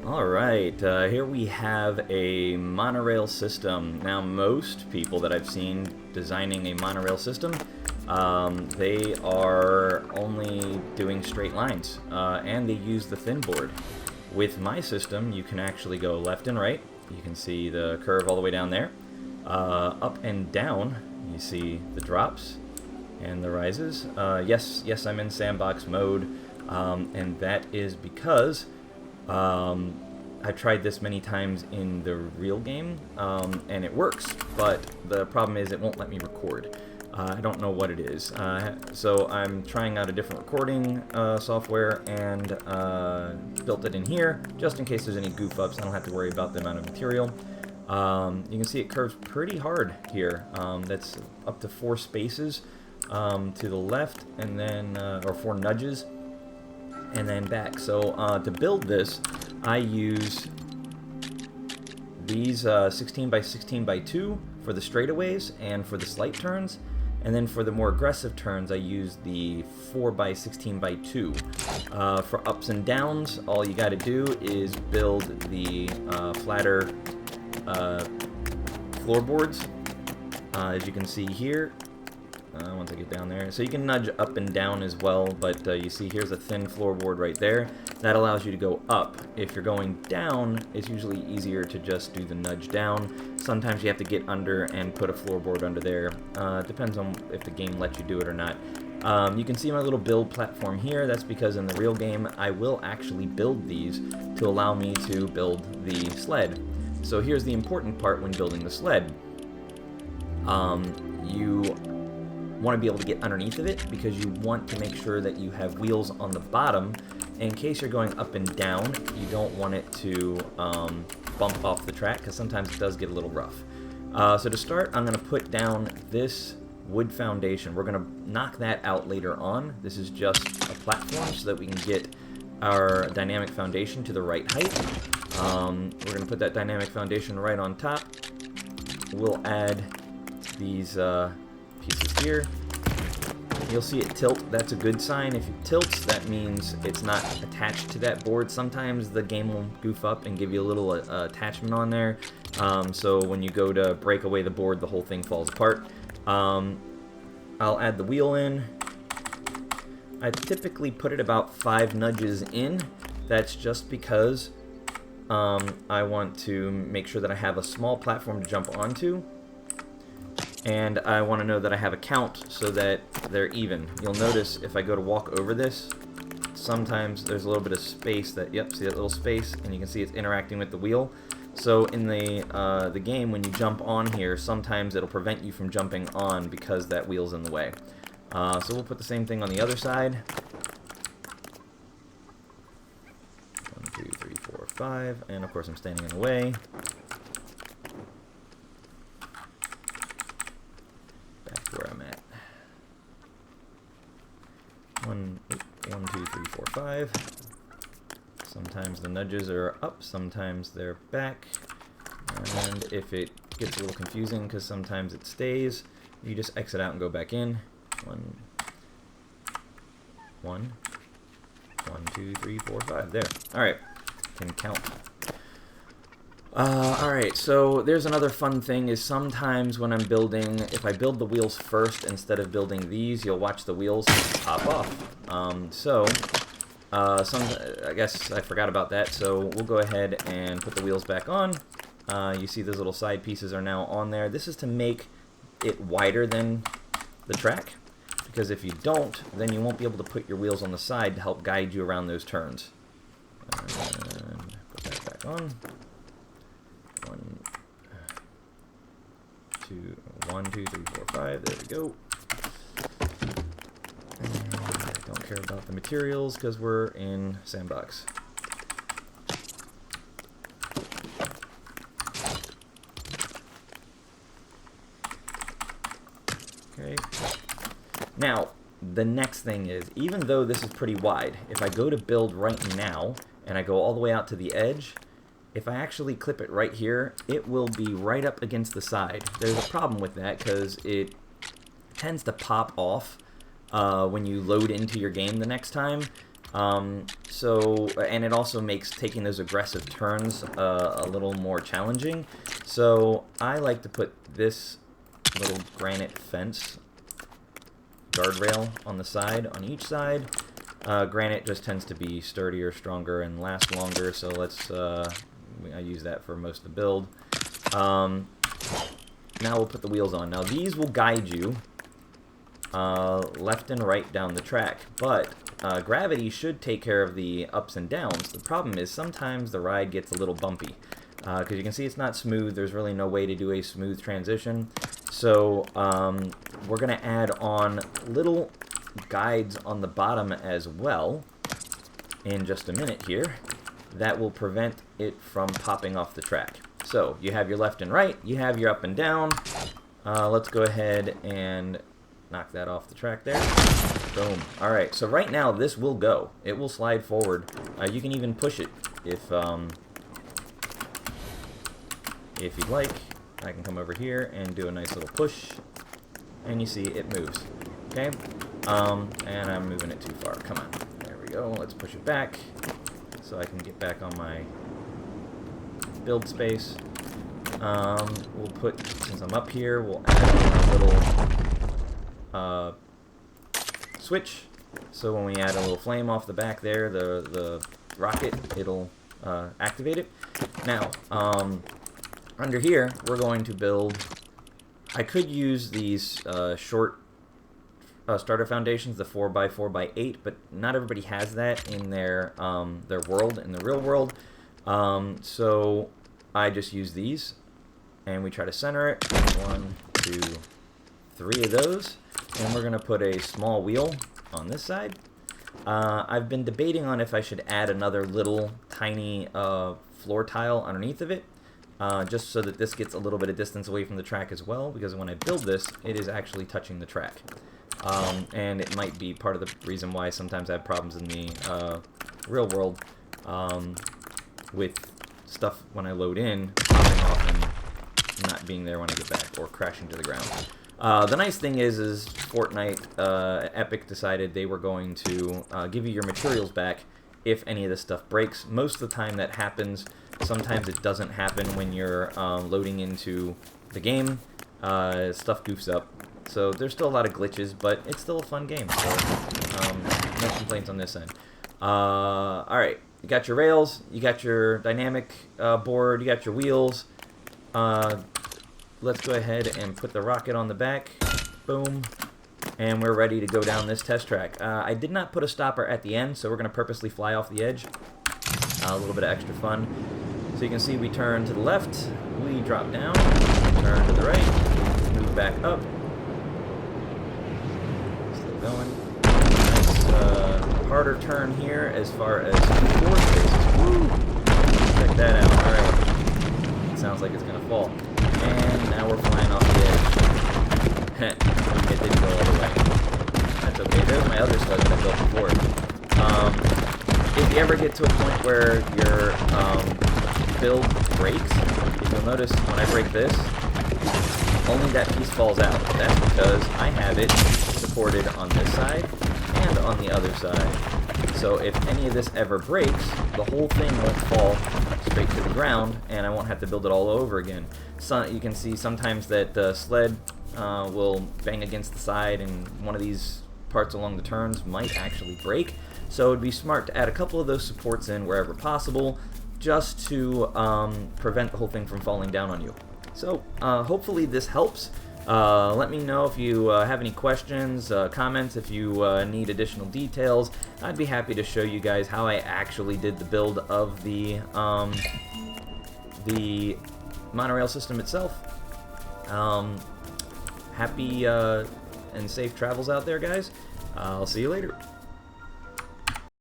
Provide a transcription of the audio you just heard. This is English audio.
Alright, here we have a monorail system. Now, most people that I've seen designing a monorail system, they are only doing straight lines, and they use the thin board. With my system, you can actually go left and right. You can see the curve all the way down there. Up and down, you see the drops and the rises. Yes, I'm in sandbox mode, and that is because I've tried this many times in the real game, and it works, but the problem is it won't let me record. I don't know what it is. So I'm trying out a different recording software and built it in here, just in case there's any goof-ups. I don't have to worry about the amount of material. You can see it curves pretty hard here. That's up to 4 spaces to the left, and then, or 4 nudges, and then back. So to build this, I use these 16 by 16 by 2 for the straightaways and for the slight turns, and then for the more aggressive turns I use the 4 by 16 by 2. For ups and downs, all you got to do is build the flatter floorboards, as you can see here. Once I get down there, so you can nudge up and down as well, but you see here's a thin floorboard right there. That allows you to go up. If you're going down, it's usually easier to just do the nudge down. Sometimes you have to get under and put a floorboard under there. It depends on if the game lets you do it or not. You can see my little build platform here. That's because in the real game I will actually build these to allow me to build the sled. So here's the important part when building the sled. You want to be able to get underneath of it because you want to make sure that you have wheels on the bottom. In case you're going up and down, you don't want it to bump off the track, because sometimes it does get a little rough. So to start, I'm going to put down this wood foundation. We're going to knock that out later on. This is just a platform so that we can get our dynamic foundation to the right height. We're going to put that dynamic foundation right on top. We'll add these pieces here. You'll see it tilt. That's a good sign. If it tilts, that means it's not attached to that board. Sometimes the game will goof up and give you a little attachment on there. So when you go to break away the board, the whole thing falls apart. I'll add the wheel in. I typically put it about 5 nudges in. That's just because I want to make sure that I have a small platform to jump onto. And I want to know that I have a count so that they're even. You'll notice if I go to walk over this, sometimes there's a little bit of space that, yep, see that little space? And you can see it's interacting with the wheel. So in the game, when you jump on here, sometimes it'll prevent you from jumping on because that wheel's in the way. So we'll put the same thing on the other side. 1, 2, 3, 4, 5, and of course I'm standing in the way. Where I'm at. 1, 2, 3, 4, 5. Sometimes the nudges are up, sometimes they're back. And if it gets a little confusing because sometimes it stays, you just exit out and go back in. 1, 1, 2, 3, 4, 5. There. Alright. Can count. Alright, so there's another fun thing is sometimes when I'm building, if I build the wheels first instead of building these, you'll watch the wheels pop off. I guess I forgot about that, so we'll go ahead and put the wheels back on. You see those little side pieces are now on there. This is to make it wider than the track, because if you don't, then you won't be able to put your wheels on the side to help guide you around those turns. And put that back on. 1, 2, 3, 4, 5. There we go. And I don't care about the materials because we're in sandbox. Okay. Now, the next thing is, even though this is pretty wide, if I go to build right now and I go all the way out to the edge, if I actually clip it right here, it will be right up against the side. There's a problem with that because it tends to pop off when you load into your game the next time. And it also makes taking those aggressive turns a little more challenging. So I like to put this little granite fence guardrail on the side, on each side. Granite just tends to be sturdier, stronger, and last longer, so I use that for most of the build. Now we'll put the wheels on. Now these will guide you left and right down the track, but gravity should take care of the ups and downs. The problem is sometimes the ride gets a little bumpy, because you can see it's not smooth. There's really no way to do a smooth transition. So we're going to add on little guides on the bottom as well in just a minute here that will prevent it from popping off the track. So you have your left and right, you have your up and down. Let's go ahead and knock that off the track there. Boom. Alright, so right now this will go. It will slide forward. You can even push it if you'd like. I can come over here and do a nice little push, and you see it moves. Okay? And I'm moving it too far. Come on. There we go. Let's push it back so I can get back on my build space. We'll put, since I'm up here, we'll add a little switch. So when we add a little flame off the back there, the rocket, it'll activate it. Now, under here, we're going to build. I could use these short starter foundations, the 4x4x8, but not everybody has that in their world, in the real world. So I just use these, and we try to center it. 1, 2, 3 of those, and we're gonna put a small wheel on this side. I've been debating on if I should add another little tiny floor tile underneath of it. Just so that this gets a little bit of distance away from the track as well, because when I build this, it is actually touching the track. And it might be part of the reason why sometimes I have problems in the real world with stuff when I load in, popping off and not being there when I get back, or crashing to the ground. The nice thing is Fortnite, Epic decided they were going to give you your materials back if any of this stuff breaks. Most of the time that happens. Sometimes it doesn't happen when you're loading into the game. Stuff goofs up. So there's still a lot of glitches, but it's still a fun game. So no complaints on this end. Alright, you got your rails, you got your dynamic board, you got your wheels. Let's go ahead and put the rocket on the back. Boom. And we're ready to go down this test track. I did not put a stopper at the end, so we're going to purposely fly off the edge. A little bit of extra fun. So you can see we turn to the left, we drop down, turn to the right, move back up. Still going. Nice harder turn here as far as floor spaces. Woo! Check that out. Alright. It sounds like it's going to fall. And now we're flying off the edge. It didn't go all the way. That's okay. There's my other studs that I built before. If you ever get to a point where your build breaks, if you'll notice when I break this, only that piece falls out. That's because I have it supported on this side and on the other side. So if any of this ever breaks, the whole thing won't fall straight to the ground, and I won't have to build it all over again. So you can see sometimes that the sled will bang against the side, and one of these parts along the turns might actually break. So it would be smart to add a couple of those supports in wherever possible, just to prevent the whole thing from falling down on you. So hopefully this helps. Let me know if you have any questions, comments, if you need additional details. I'd be happy to show you guys how I actually did the build of the monorail system itself. Happy and safe travels out there, guys. I'll see you later.